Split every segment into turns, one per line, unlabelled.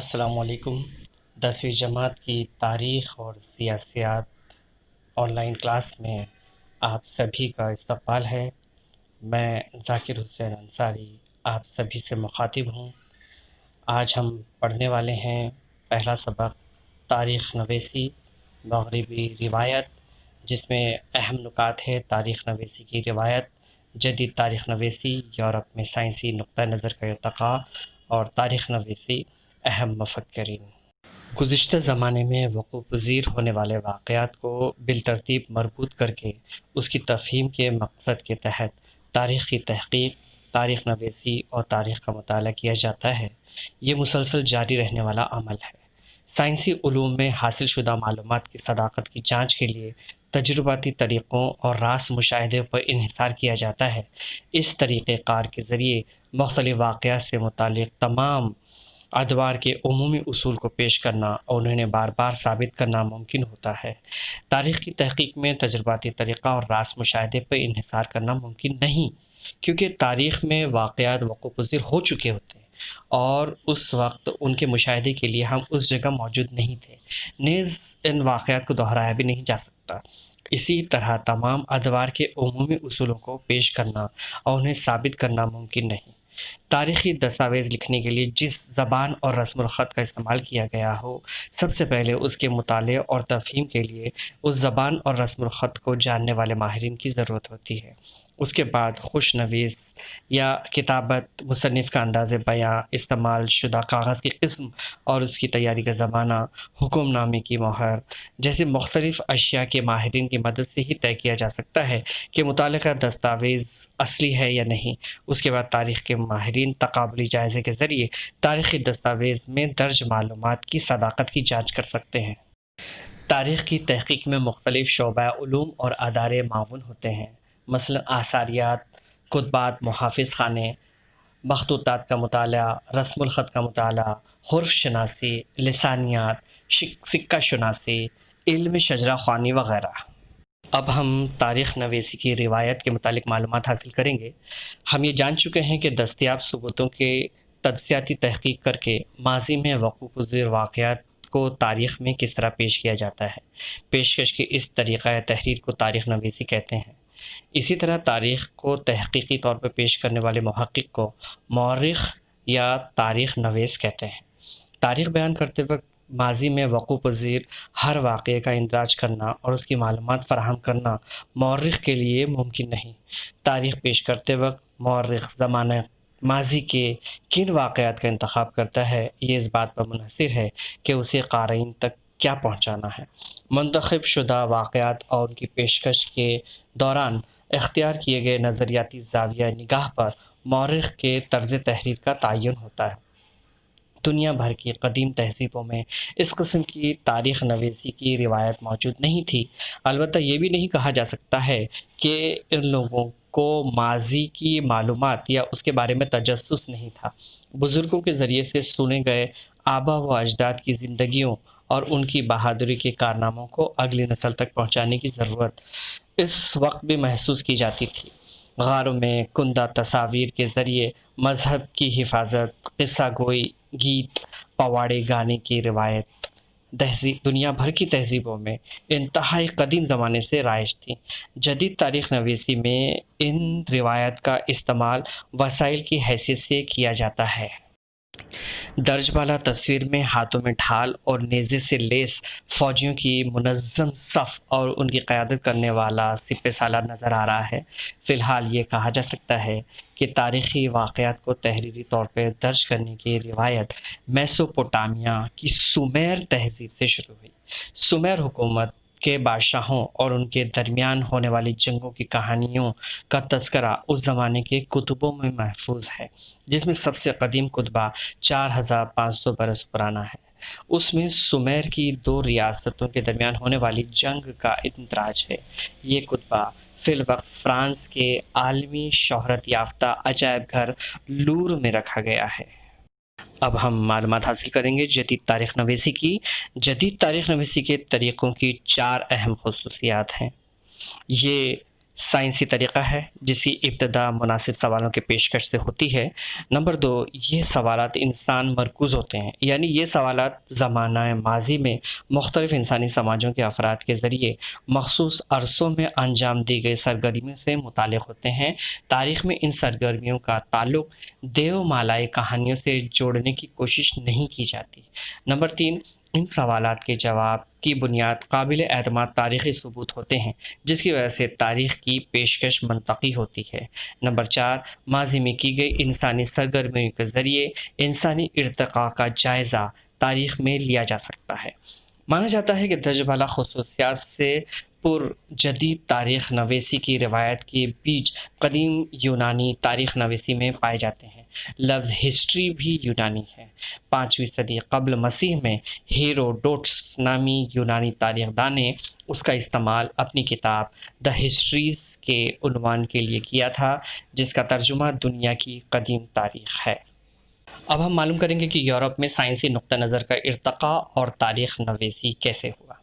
السلام علیکم۔ 10ویں جماعت کی تاریخ اور سیاسیات آن لائن کلاس میں آپ سبھی کا استقبال ہے۔ میں ذاکر حسین انصاری آپ سبھی سے مخاطب ہوں۔ آج ہم پڑھنے والے ہیں پہلا سبق تاریخ نویسی مغربی روایت، جس میں اہم نکات ہے تاریخ نویسی کی روایت، جدید تاریخ نویسی، یورپ میں سائنسی نقطہ نظر کا ارتقاء اور تاریخ نویسی اہم مفکرین۔ گزشتہ زمانے میں وقوع پذیر ہونے والے واقعات کو بالترتیب مربوط کر کے اس کی تفہیم کے مقصد کے تحت تاریخ کی تحقیق، تاریخ نویسی اور تاریخ کا مطالعہ کیا جاتا ہے۔ یہ مسلسل جاری رہنے والا عمل ہے۔ سائنسی علوم میں حاصل شدہ معلومات کی صداقت کی جانچ کے لیے تجرباتی طریقوں اور راست مشاہدے پر انحصار کیا جاتا ہے۔ اس طریقہ کار کے ذریعے مختلف واقعات سے متعلق تمام ادوار کے عمومی اصول کو پیش کرنا اور انہیں بار بار ثابت کرنا ممکن ہوتا ہے۔ تاریخ کی تحقیق میں تجرباتی طریقہ اور راست مشاہدے پر انحصار کرنا ممکن نہیں، کیونکہ تاریخ میں واقعات وقوع پذیر ہو چکے ہوتے ہیں اور اس وقت ان کے مشاہدے کے لیے ہم اس جگہ موجود نہیں تھے، نیز ان واقعات کو دہرایا بھی نہیں جا سکتا۔ اسی طرح تمام ادوار کے عمومی اصولوں کو پیش کرنا اور انہیں ثابت کرنا ممکن نہیں۔ تاریخی دستاویز لکھنے کے لیے جس زبان اور رسم الخط کا استعمال کیا گیا ہو، سب سے پہلے اس کے مطالعے اور تفہیم کے لیے اس زبان اور رسم الخط کو جاننے والے ماہرین کی ضرورت ہوتی ہے۔ اس کے بعد خوش نویس یا کتابت، مصنف کا انداز بیاں، استعمال شدہ کاغذ کی قسم اور اس کی تیاری کا زمانہ، حکم نامے کی مہر جیسے مختلف اشیاء کے ماہرین کی مدد سے ہی طے کیا جا سکتا ہے کہ متعلقہ دستاویز اصلی ہے یا نہیں۔ اس کے بعد تاریخ کے ماہرین تقابلی جائزے کے ذریعے تاریخی دستاویز میں درج معلومات کی صداقت کی جانچ کر سکتے ہیں۔ تاریخ کی تحقیق میں مختلف شعبہ علوم اور ادارے معاون ہوتے ہیں، مثلا آثاریات، کتبات، محافظ خانے، مخطوطات کا مطالعہ، رسم الخط کا مطالعہ، حرف شناسی، لسانیات، سکہ شناسی، علم شجرہ خوانی وغیرہ۔ اب ہم تاریخ نویسی کی روایت کے متعلق معلومات حاصل کریں گے۔ ہم یہ جان چکے ہیں کہ دستیاب ثبوتوں کے تجزیاتی تحقیق کر کے ماضی میں وقوع پذیر واقعات کو تاریخ میں کس طرح پیش کیا جاتا ہے۔ پیشکش کے اس طریقہ تحریر کو تاریخ نویسی کہتے ہیں۔ اسی طرح تاریخ کو تحقیقی طور پر پیش کرنے والے محقق کو مورخ یا تاریخ نویس کہتے ہیں۔ تاریخ بیان کرتے وقت ماضی میں وقوع پذیر ہر واقعے کا اندراج کرنا اور اس کی معلومات فراہم کرنا مورخ کے لیے ممکن نہیں۔ تاریخ پیش کرتے وقت مورخ زمانہ ماضی کے کن واقعات کا انتخاب کرتا ہے، یہ اس بات پر منحصر ہے کہ اسے قارئین تک کیا پہنچانا ہے۔ منتخب شدہ واقعات اور ان کی پیشکش کے دوران اختیار کیے گئے نظریاتی زاویہ نگاہ پر مورخ کے طرز تحریر کا تعین ہوتا ہے۔ دنیا بھر کی قدیم تہذیبوں میں اس قسم کی تاریخ نویسی کی روایت موجود نہیں تھی۔ البتہ یہ بھی نہیں کہا جا سکتا ہے کہ ان لوگوں کو ماضی کی معلومات یا اس کے بارے میں تجسس نہیں تھا۔ بزرگوں کے ذریعے سے سنے گئے آبا و اجداد کی زندگیوں اور ان کی بہادری کے کارناموں کو اگلی نسل تک پہنچانے کی ضرورت اس وقت بھی محسوس کی جاتی تھی۔ غاروں میں کندہ تصاویر کے ذریعے مذہب کی حفاظت، قصہ گوئی، گیت، پواڑے گانے کی روایت دنیا بھر کی تہذیبوں میں انتہائی قدیم زمانے سے رائج تھی۔ جدید تاریخ نویسی میں ان روایت کا استعمال وسائل کی حیثیت سے کیا جاتا ہے۔ درج بالا تصویر میں ہاتھوں میں ڈھال اور نیزے سے لیس فوجیوں کی منظم صف اور ان کی قیادت کرنے والا سپہ سالار نظر آ رہا ہے۔ فی الحال یہ کہا جا سکتا ہے کہ تاریخی واقعات کو تحریری طور پر درج کرنے کی روایت میسوپوٹامیہ کی سومیر تہذیب سے شروع ہوئی۔ سومیر حکومت کے بادشاہوں اور ان کے درمیان ہونے والی جنگوں کی کہانیوں کا تذکرہ اس زمانے کے کتبوں میں محفوظ ہے، جس میں سب سے قدیم کتبہ 4500 برس پرانا ہے۔ اس میں سومیر کی دو ریاستوں کے درمیان ہونے والی جنگ کا اندراج ہے۔ یہ کتبہ فی الوقت فرانس کے عالمی شہرت یافتہ عجائب گھر لور میں رکھا گیا ہے۔ اب ہم معلومات حاصل کریں گے جدید تاریخ نویسی کی۔ جدید تاریخ نویسی کے طریقوں کی 4 اہم خصوصیات ہیں۔ یہ سائنسی طریقہ ہے جس کی ابتدا مناسب سوالوں کے پیشکش سے ہوتی ہے۔ نمبر 2، یہ سوالات انسان مرکوز ہوتے ہیں، یعنی یہ سوالات زمانہ ماضی میں مختلف انسانی سماجوں کے افراد کے ذریعے مخصوص عرصوں میں انجام دی گئی سرگرمیوں سے متعلق ہوتے ہیں۔ تاریخ میں ان سرگرمیوں کا تعلق دیو مالائی کہانیوں سے جوڑنے کی کوشش نہیں کی جاتی۔ نمبر 3، ان سوالات کے جواب کی بنیاد قابل اعتماد تاریخی ثبوت ہوتے ہیں، جس کی وجہ سے تاریخ کی پیشکش منطقی ہوتی ہے۔ نمبر 4، ماضی میں کی گئی انسانی سرگرمیوں کے ذریعے انسانی ارتقاء کا جائزہ تاریخ میں لیا جا سکتا ہے۔ مانا جاتا ہے کہ درج بالا خصوصیات سے پر جدید تاریخ نویسی کی روایت کے بیج قدیم یونانی تاریخ نویسی میں پائے جاتے ہیں۔ لفظ ہسٹری بھی یونانی ہے۔ 5ویں صدی قبل مسیح میں ہیروڈوٹس نامی یونانی تاریخ دان نے اس کا استعمال اپنی کتاب دا ہسٹریز کے عنوان کے لیے کیا تھا، جس کا ترجمہ دنیا کی قدیم تاریخ ہے۔ اب ہم معلوم کریں گے کہ یورپ میں سائنسی نقطہ نظر کا ارتقاء اور تاریخ نویسی کیسے ہوا۔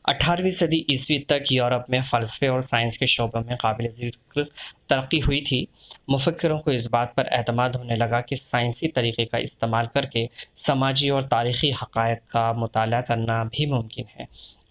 18ویں صدی عیسوی تک یورپ میں فلسفے اور سائنس کے شعبوں میں قابل ذکر ترقی ہوئی تھی۔ مفکروں کو اس بات پر اعتماد ہونے لگا کہ سائنسی طریقے کا استعمال کر کے سماجی اور تاریخی حقائق کا مطالعہ کرنا بھی ممکن ہے۔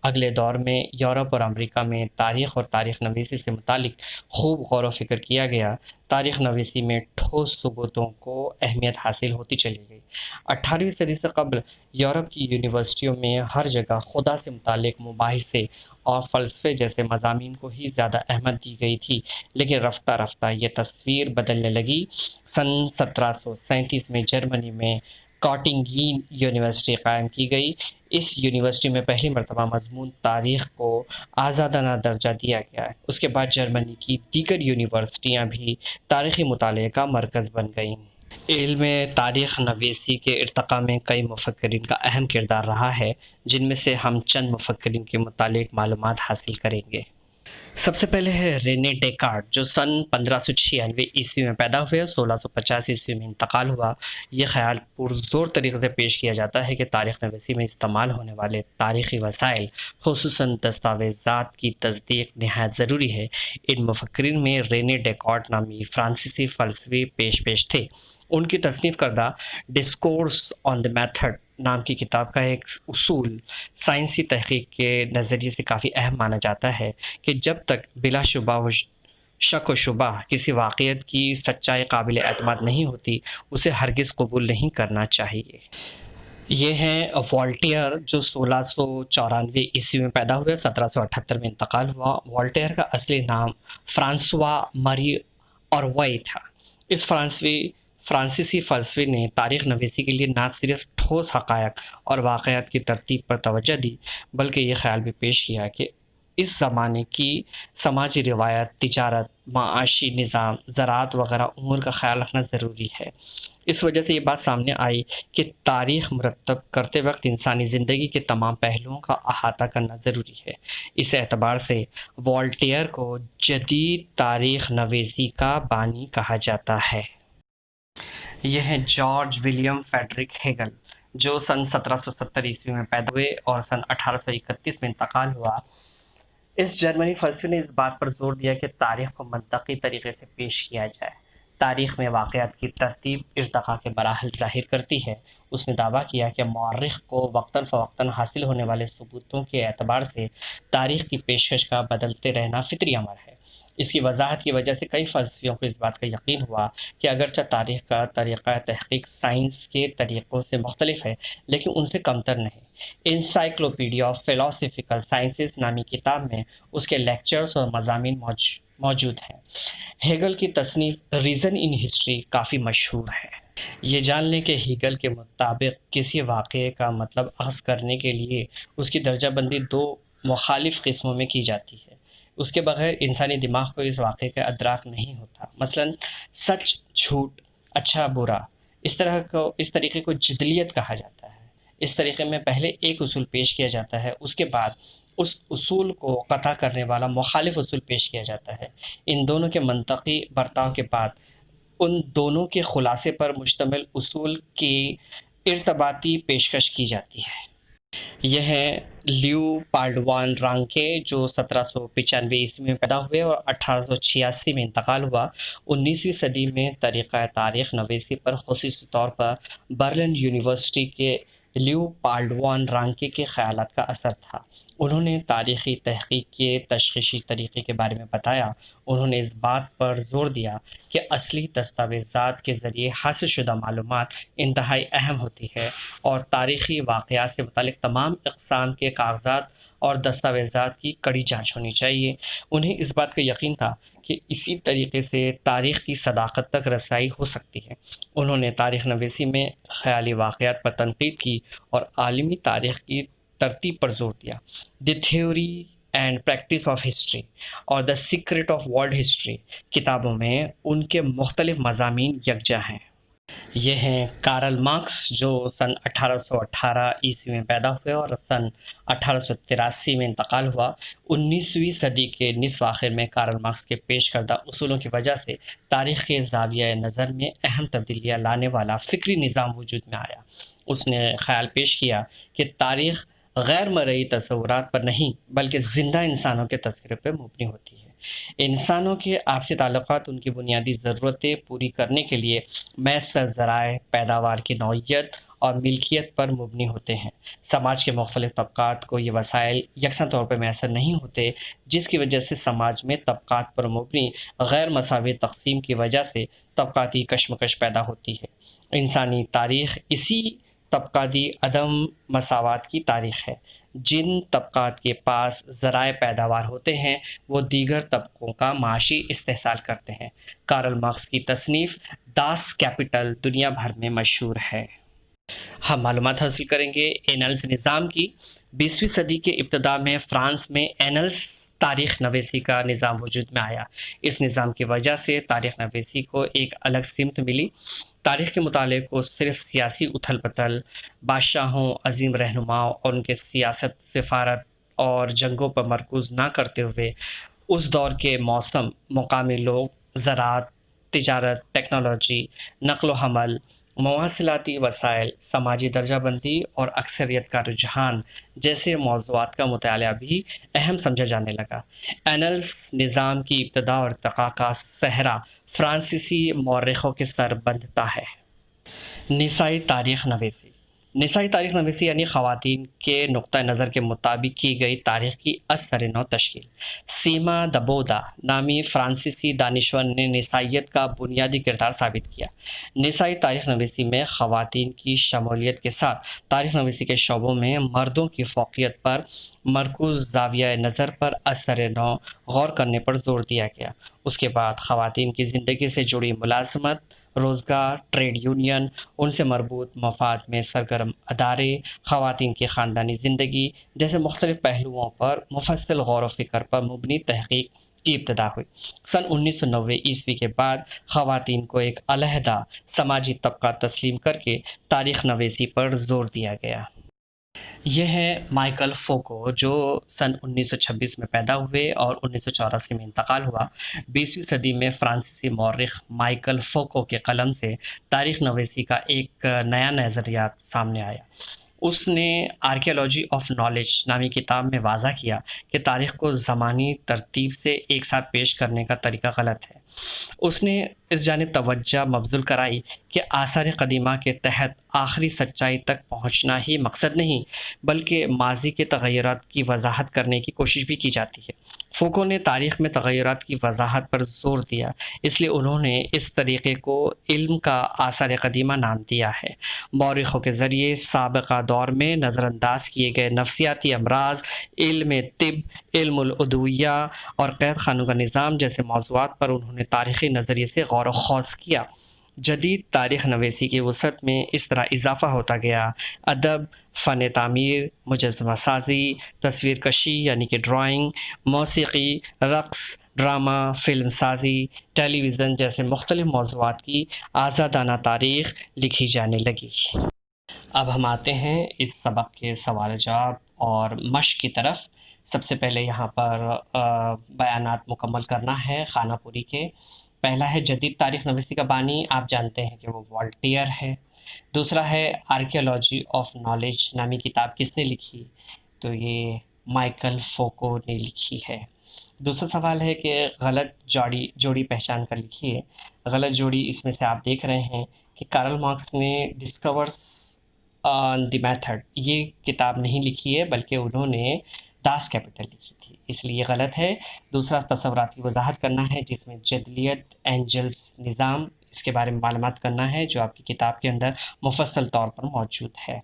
اگلے دور میں یورپ اور امریکہ میں تاریخ اور تاریخ نویسی سے متعلق خوب غور و فکر کیا گیا۔ تاریخ نویسی میں ٹھوس ثبوتوں کو اہمیت حاصل ہوتی چلی گئی۔ 18ویں صدی سے قبل یورپ کی یونیورسٹیوں میں ہر جگہ خدا سے متعلق مباحثے اور فلسفے جیسے مضامین کو ہی زیادہ اہمیت دی گئی تھی، لیکن رفتہ رفتہ یہ تصویر بدلنے لگی۔ سن 1737 میں جرمنی میں کاٹنگین یونیورسٹی قائم کی گئی۔ اس یونیورسٹی میں پہلی مرتبہ مضمون تاریخ کو آزادانہ درجہ دیا گیا۔ اس کے بعد جرمنی کی دیگر یونیورسٹیاں بھی تاریخی مطالعے کا مرکز بن گئیں۔ علم تاریخ نویسی کے ارتقاء میں کئی مفکرین کا اہم کردار رہا ہے، جن میں سے ہم چند مفکرین کے متعلق معلومات حاصل کریں گے۔ سب سے پہلے ہے رینے ڈیکارٹ، جو سن 1596 عیسوی میں پیدا ہوئے، 1650 عیسوی میں انتقال ہوا۔ یہ خیال پرزور طریقے سے پیش کیا جاتا ہے کہ تاریخ نویسی میں استعمال ہونے والے تاریخی وسائل، خصوصاً دستاویزات کی تصدیق نہایت ضروری ہے۔ ان مفکرین میں رینے ڈیکارٹ نامی فرانسیسی فلسفی پیش تھے۔ ان کی تصنیف کردہ ڈسکورس آن دی میتھڈ نام کی کتاب کا ایک اصول سائنسی تحقیق کے نظریے سے کافی اہم مانا جاتا ہے کہ جب تک بلا شبہ و شک و شبہ کسی واقعیت کی سچائی قابل اعتماد نہیں ہوتی، اسے ہرگز قبول نہیں کرنا چاہیے۔ یہ ہیں والٹیئر، جو 1694 عیسوی میں پیدا ہوئے، 1778 میں انتقال ہوا۔ والٹیئر کا اصلی نام فرانسوا ماری اوروائے تھا۔ اس فرانسیسی فلسفی نے تاریخ نویسی کے لیے نہ صرف ٹھوس حقائق اور واقعات کی ترتیب پر توجہ دی، بلکہ یہ خیال بھی پیش کیا کہ اس زمانے کی سماجی روایت، تجارت، معاشی نظام، زراعت وغیرہ امور کا خیال رکھنا ضروری ہے۔ اس وجہ سے یہ بات سامنے آئی کہ تاریخ مرتب کرتے وقت انسانی زندگی کے تمام پہلوؤں کا احاطہ کرنا ضروری ہے۔ اس اعتبار سے والٹیئر کو جدید تاریخ نویسی کا بانی کہا جاتا ہے۔ یہ ہیں جارج ولیم فریڈرک ہیگل، جو سن 1770 عیسوی میں پیدا ہوئے اور سن 1831 میں انتقال ہوا۔ اس جرمنی فلسفی نے اس بات پر زور دیا کہ تاریخ کو منطقی طریقے سے پیش کیا جائے۔ تاریخ میں واقعات کی ترتیب ارتقاء کے مراحل ظاہر کرتی ہے۔ اس نے دعویٰ کیا کہ مورخ کو وقتاً فوقتاً حاصل ہونے والے ثبوتوں کے اعتبار سے تاریخ کی پیشکش کا بدلتے رہنا فطری امر ہے۔ اس کی وضاحت کی وجہ سے کئی فلسفیوں کو اس بات کا یقین ہوا کہ اگرچہ تاریخ کا طریقہ تحقیق سائنس کے طریقوں سے مختلف ہے، لیکن ان سے کمتر نہیں۔ انسائکلوپیڈیا آف فلاسفیکل سائنسز نامی کتاب میں اس کے لیکچرز اور مضامین موجود ہیں۔ ہیگل کی تصنیف ریزن ان ہسٹری کافی مشہور ہے۔ یہ جان لیں کہ ہیگل کے مطابق کسی واقعے کا مطلب اخذ کرنے کے لیے اس کی درجہ بندی دو مخالف قسموں میں کی جاتی ہے۔ اس کے بغیر انسانی دماغ کو اس واقعے کا ادراک نہیں ہوتا۔ مثلاً سچ، جھوٹ، اچھا، برا، اس طریقے کو جدلیت کہا جاتا ہے۔ اس طریقے میں پہلے ایک اصول پیش کیا جاتا ہے، اس کے بعد اس اصول کو قطع کرنے والا مخالف اصول پیش کیا جاتا ہے۔ ان دونوں کے منطقی برتاؤ کے بعد ان دونوں کے خلاصے پر مشتمل اصول کی ارتباطی پیشکش کی جاتی ہے۔ یہ ہیں لیو پالڈوان رانکے، جو 1795 عیسوی میں پیدا ہوئے اور 1886 میں انتقال ہوا۔ 19ویں صدی میں طریقہ تاریخ نویسی پر خصوصی طور پر برلن یونیورسٹی کے لیو پالڈوان رانکے کے خیالات کا اثر تھا۔ انہوں نے تاریخی تحقیق کے تشخیصی طریقے کے بارے میں بتایا۔ انہوں نے اس بات پر زور دیا کہ اصلی دستاویزات کے ذریعے حاصل شدہ معلومات انتہائی اہم ہوتی ہے اور تاریخی واقعات سے متعلق تمام اقسام کے کاغذات اور دستاویزات کی کڑی جانچ ہونی چاہیے۔ انہیں اس بات کا یقین تھا کہ اسی طریقے سے تاریخ کی صداقت تک رسائی ہو سکتی ہے۔ انہوں نے تاریخ نویسی میں خیالی واقعات پر تنقید کی اور عالمی تاریخ کی ترتیب پر زور دیا۔ The theory and practice of history اور the secret of world history کتابوں میں ان کے مختلف مضامین یکجا ہیں۔ یہ ہیں کارل مارکس، جو سن 1818 عیسوی میں پیدا ہوئے اور سن 1883 میں انتقال ہوا۔ 19ویں صدی کے نصف آخر میں کارل مارکس کے پیش کردہ اصولوں کی وجہ سے تاریخ کے زاویہ نظر میں اہم تبدیلیاں لانے والا فکری نظام وجود میں آیا۔ اس نے خیال پیش کیا کہ تاریخ غیر مرئی تصورات پر نہیں بلکہ زندہ انسانوں کے تذکرے پر مبنی ہوتی ہے۔ انسانوں کے آپسی تعلقات ان کی بنیادی ضرورتیں پوری کرنے کے لیے میسر ذرائع، پیداوار کی نوعیت اور ملکیت پر مبنی ہوتے ہیں۔ سماج کے مختلف طبقات کو یہ وسائل یکساں طور پر میسر نہیں ہوتے، جس کی وجہ سے سماج میں طبقات پر مبنی غیر مساوی تقسیم کی وجہ سے طبقاتی کشمکش پیدا ہوتی ہے۔ انسانی تاریخ اسی طبقاتی عدم مساوات کی تاریخ ہے۔ جن طبقات کے پاس ذرائع پیداوار ہوتے ہیں وہ دیگر طبقوں کا معاشی استحصال کرتے ہیں۔ کارل مارکس کی تصنیف داس کیپٹل دنیا بھر میں مشہور ہے۔ ہم معلومات حاصل کریں گے اینلز نظام کی۔ 20ویں صدی کے ابتدا میں فرانس میں اینلز تاریخ نویسی کا نظام وجود میں آیا۔ اس نظام کی وجہ سے تاریخ نویسی کو ایک الگ سمت ملی۔ تاریخ کے مطالعے کو صرف سیاسی اتھل پتھل، بادشاہوں، عظیم رہنماؤں اور ان کے سیاست، سفارت اور جنگوں پر مرکوز نہ کرتے ہوئے اس دور کے موسم، مقامی لوگ، زراعت، تجارت، ٹیکنالوجی، نقل و حمل، مواصلاتی وسائل، سماجی درجہ بندی اور اکثریت کا رجحان جیسے موضوعات کا مطالعہ بھی اہم سمجھا جانے لگا۔ اینلز نظام کی ابتدا اور ارتقاء کا صحرا فرانسیسی مورخوں کے سر بندھتا ہے۔ نسائی تاریخ نویسی۔ نسائی تاریخ نویسی یعنی خواتین کے نقطہ نظر کے مطابق کی گئی تاریخ کی از سر نو تشکیل۔ سیما دبودا نامی فرانسیسی دانشور نے نسائیت کا بنیادی کردار ثابت کیا۔ نسائی تاریخ نویسی میں خواتین کی شمولیت کے ساتھ تاریخ نویسی کے شعبوں میں مردوں کی فوقیت پر مرکوز زاویہ نظر پر از سر نو غور کرنے پر زور دیا گیا۔ اس کے بعد خواتین کی زندگی سے جڑی ملازمت، روزگار، ٹریڈ یونین، ان سے مربوط مفاد میں سرگرم ادارے، خواتین کی خاندانی زندگی جیسے مختلف پہلوؤں پر مفصل غور و فکر پر مبنی تحقیق کی ابتدا ہوئی۔ سن 1990 عیسوی کے بعد خواتین کو ایک علیحدہ سماجی طبقہ تسلیم کر کے تاریخ نویسی پر زور دیا گیا۔ یہ ہے مائیکل فوکو، جو سن 1926 میں پیدا ہوئے اور 1984 میں انتقال ہوا۔ 20ویں صدی میں فرانسیسی مورخ مائیکل فوکو کے قلم سے تاریخ نویسی کا ایک نیا نظریات سامنے آیا۔ اس نے آرکیالوجی آف نالج نامی کتاب میں واضح کیا کہ تاریخ کو زمانی ترتیب سے ایک ساتھ پیش کرنے کا طریقہ غلط ہے۔ اس نے اس جانب توجہ مبذول کرائی کہ آثار قدیمہ کے تحت آخری سچائی تک پہنچنا ہی مقصد نہیں بلکہ ماضی کے تغیرات کی وضاحت کرنے کی کوشش بھی کی جاتی ہے۔ فوکو نے تاریخ میں تغیرات کی وضاحت پر زور دیا، اس لیے انہوں نے اس طریقے کو علم کا آثار قدیمہ نام دیا ہے۔ مورخوں کے ذریعے سابقہ دور میں نظر انداز کیے گئے نفسیاتی امراض، علم طب، علم الادویہ اور قید خانوں کا نظام جیسے موضوعات پر انہوں نے تاریخی نظریے سے غور و خوض کیا۔ جدید تاریخ نویسی کی وسعت میں اس طرح اضافہ ہوتا گیا۔ ادب، فن تعمیر، مجسمہ سازی، تصویر کشی یعنی کہ ڈرائنگ، موسیقی، رقص، ڈرامہ، فلم سازی، ٹیلی ویژن جیسے مختلف موضوعات کی آزادانہ تاریخ لکھی جانے لگی۔ اب ہم آتے ہیں اس سبق کے سوال جواب اور مشق کی طرف۔ سب سے پہلے یہاں پر بیانات مکمل کرنا ہے خانہ پوری کے۔ پہلا ہے جدید تاریخ نویسی کا بانی، آپ جانتے ہیں کہ وہ والٹیئر ہے۔ دوسرا ہے آرکیالوجی آف نالج نامی کتاب کس نے لکھی؟ تو یہ مائیکل فوکو نے لکھی ہے۔ دوسرا سوال ہے کہ غلط جوڑی پہچان کر لکھیے۔ غلط جوڑی اس میں سے آپ دیکھ رہے ہیں کہ کارل مارکس نے ڈسکورس آن دی میتھڈ یہ کتاب نہیں لکھی ہے، بلکہ انہوں نے داس کیپٹل لکھی تھی، اس لیے یہ غلط ہے۔ دوسرا تصورات کی وضاحت کرنا ہے، جس میں جدلیت، اینجلس نظام، اس کے بارے میں معلومات کرنا ہے جو آپ کی کتاب کے اندر مفصل طور پر موجود ہے۔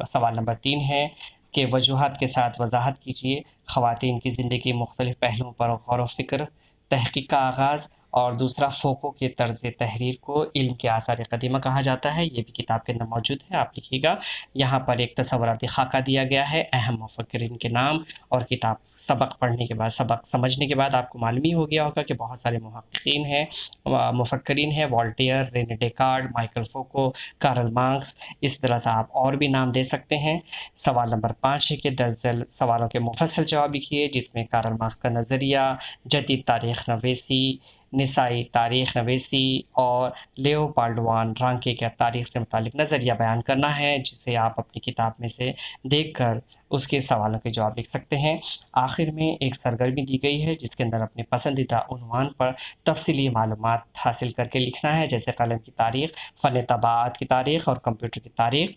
سوال نمبر 3 ہے کہ وجوہات کے ساتھ وضاحت کیجیے۔ خواتین کی زندگی کے مختلف پہلوؤں پر غور و فکر، تحقیق کا آغاز، اور دوسرا فوکو کے طرز تحریر کو علم کے آثار قدیمہ کہا جاتا ہے، یہ بھی کتاب کے اندر موجود ہے، آپ لکھیے گا۔ یہاں پر ایک تصوراتی خاکہ دیا گیا ہے، اہم مفکرین کے نام اور کتاب۔ سبق پڑھنے کے بعد، سبق سمجھنے کے بعد آپ کو معلوم ہی ہو گیا ہوگا کہ بہت سارے محققین ہیں، مفکرین ہیں، Voltaire, René Descartes, Michel Foucault, Karl Marx, اس طرح سے آپ اور بھی نام دے سکتے ہیں۔ سوال نمبر 5 ہے کہ درجل سوالوں کے مفصل جواب لکھیے، جس میں کارل مارکس کا نظریہ، جدید تاریخ نویسی، نسائی تاریخ نویسی اور لیوپالڈ وان رانکے کا تاریخ سے متعلق نظریہ بیان کرنا ہے، جسے آپ اپنی کتاب میں سے دیکھ کر اس کے سوالوں کے جواب لکھ سکتے ہیں۔ آخر میں ایک سرگرمی دی گئی ہے جس کے اندر اپنے پسندیدہ عنوان پر تفصیلی معلومات حاصل کر کے لکھنا ہے، جیسے قلم کی تاریخ، فن طباعت کی تاریخ اور کمپیوٹر کی تاریخ۔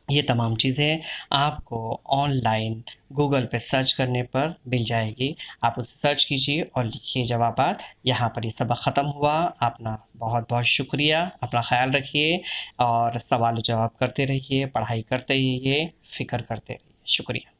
یہ تمام چیزیں آپ کو آن لائن گوگل پہ سرچ کرنے پر مل جائے گی، آپ اسے سرچ کیجیے اور لکھیے جوابات۔ یہاں پر یہ سبق ختم ہوا۔ اپنا بہت بہت شکریہ، اپنا خیال رکھیے اور سوال و جواب کرتے رہیے، پڑھائی کرتے رہیے، فکر کرتے رہیے۔ شکریہ۔